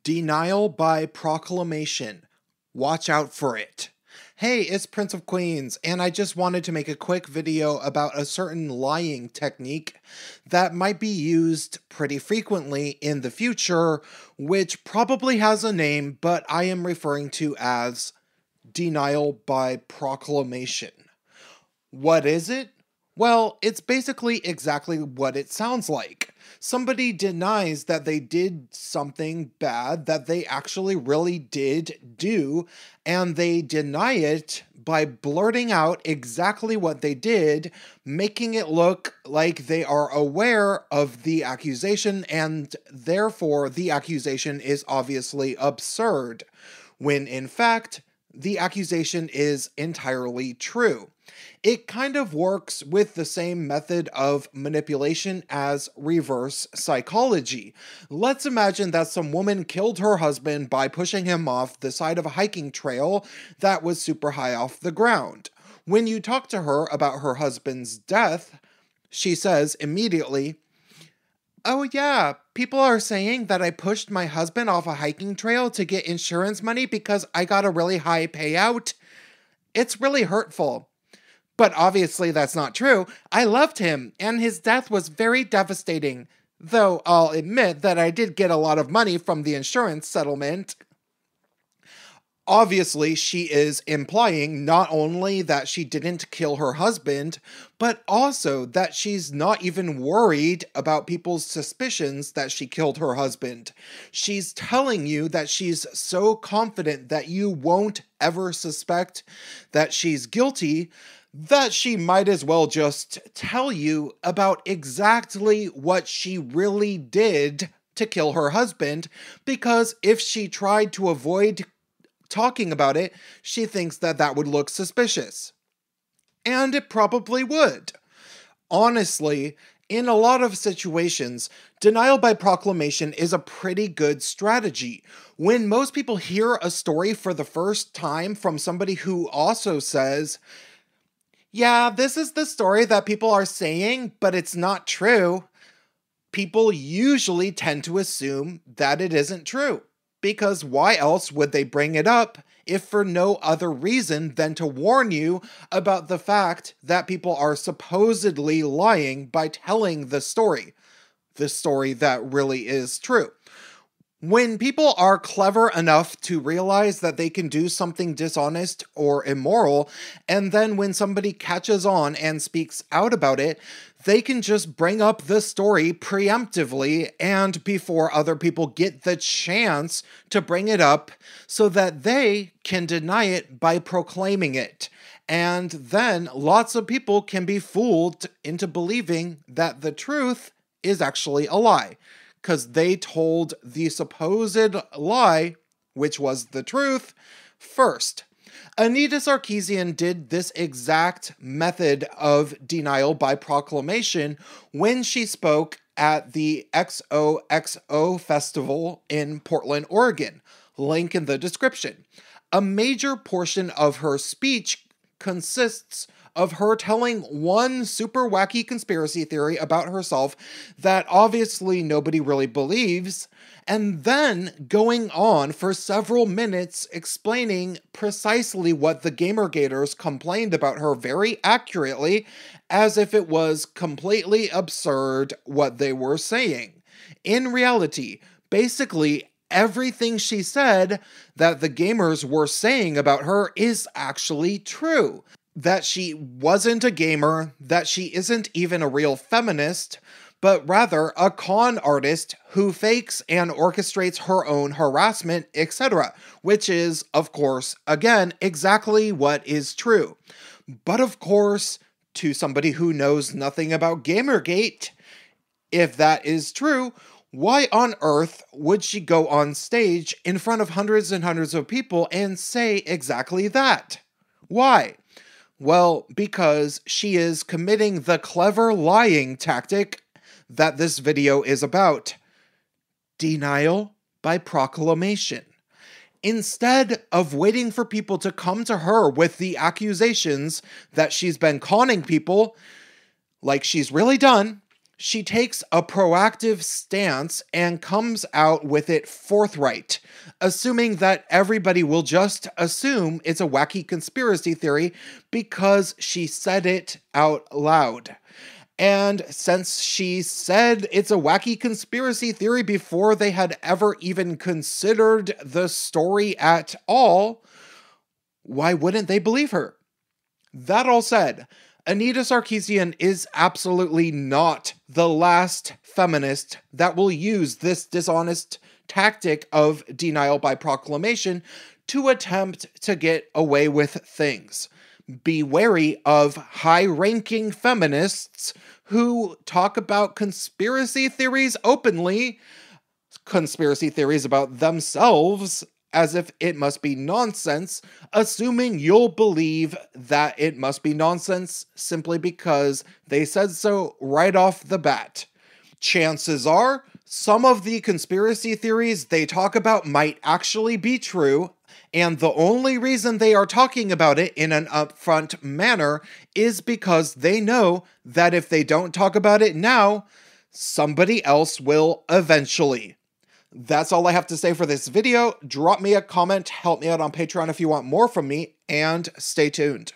Denial by proclamation. Watch out for it. Hey, it's Prince of Queens, and I just wanted to make a quick video about a certain lying technique that might be used pretty frequently in the future, which probably has a name, but I am referring to as denial by proclamation. What is it? Well, it's basically exactly what it sounds like. Somebody denies that they did something bad that they actually really did do, and they deny it by blurting out exactly what they did, making it look like they are aware of the accusation, and therefore the accusation is obviously absurd, when in fact, the accusation is entirely true. It kind of works with the same method of manipulation as reverse psychology. Let's imagine that some woman killed her husband by pushing him off the side of a hiking trail that was super high off the ground. When you talk to her about her husband's death, she says immediately, "Oh yeah, people are saying that I pushed my husband off a hiking trail to get insurance money because I got a really high payout. It's really hurtful. But obviously that's not true. I loved him, and his death was very devastating. Though I'll admit that I did get a lot of money from the insurance settlement." Obviously, she is implying not only that she didn't kill her husband, but also that she's not even worried about people's suspicions that she killed her husband. She's telling you that she's so confident that you won't ever suspect that she's guilty that she might as well just tell you about exactly what she really did to kill her husband, because if she tried to avoid talking about it, she thinks that that would look suspicious. And it probably would. Honestly, in a lot of situations, denial by proclamation is a pretty good strategy. When most people hear a story for the first time from somebody who also says, "Yeah, this is the story that people are saying, but it's not true," people usually tend to assume that it isn't true. Because why else would they bring it up if for no other reason than to warn you about the fact that people are supposedly lying by telling the story that really is true. When people are clever enough to realize that they can do something dishonest or immoral, and then when somebody catches on and speaks out about it, they can just bring up the story preemptively and before other people get the chance to bring it up so that they can deny it by proclaiming it. And then lots of people can be fooled into believing that the truth is actually a lie, because they told the supposed lie, which was the truth, first. Anita Sarkeesian did this exact method of denial by proclamation when she spoke at the XOXO Festival in Portland, Oregon. Link in the description. A major portion of her speech consists of her telling one super wacky conspiracy theory about herself that obviously nobody really believes, and then going on for several minutes explaining precisely what the Gamergaters complained about her very accurately, as if it was completely absurd what they were saying. In reality, basically everything she said that the gamers were saying about her is actually true. That she wasn't a gamer, that she isn't even a real feminist, but rather a con artist who fakes and orchestrates her own harassment, etc., which is, of course, again, exactly what is true. But of course, to somebody who knows nothing about Gamergate, if that is true, why on earth would she go on stage in front of hundreds and hundreds of people and say exactly that? Why? Well, because she is committing the clever lying tactic that this video is about. Denial by proclamation. Instead of waiting for people to come to her with the accusations that she's been conning people, like she's really done, She takes a proactive stance and comes out with it forthright, assuming that everybody will just assume it's a wacky conspiracy theory because she said it out loud. And since she said it's a wacky conspiracy theory before they had ever even considered the story at all, why wouldn't they believe her? That all said, Anita Sarkeesian is absolutely not the last feminist that will use this dishonest tactic of denial by proclamation to attempt to get away with things. Be wary of high-ranking feminists who talk about conspiracy theories openly, conspiracy theories about themselves, as if it must be nonsense, assuming you'll believe that it must be nonsense simply because they said so right off the bat. Chances are, some of the conspiracy theories they talk about might actually be true, and the only reason they are talking about it in an upfront manner is because they know that if they don't talk about it now, somebody else will eventually. That's all I have to say for this video. Drop me a comment, help me out on Patreon if you want more from me, and stay tuned.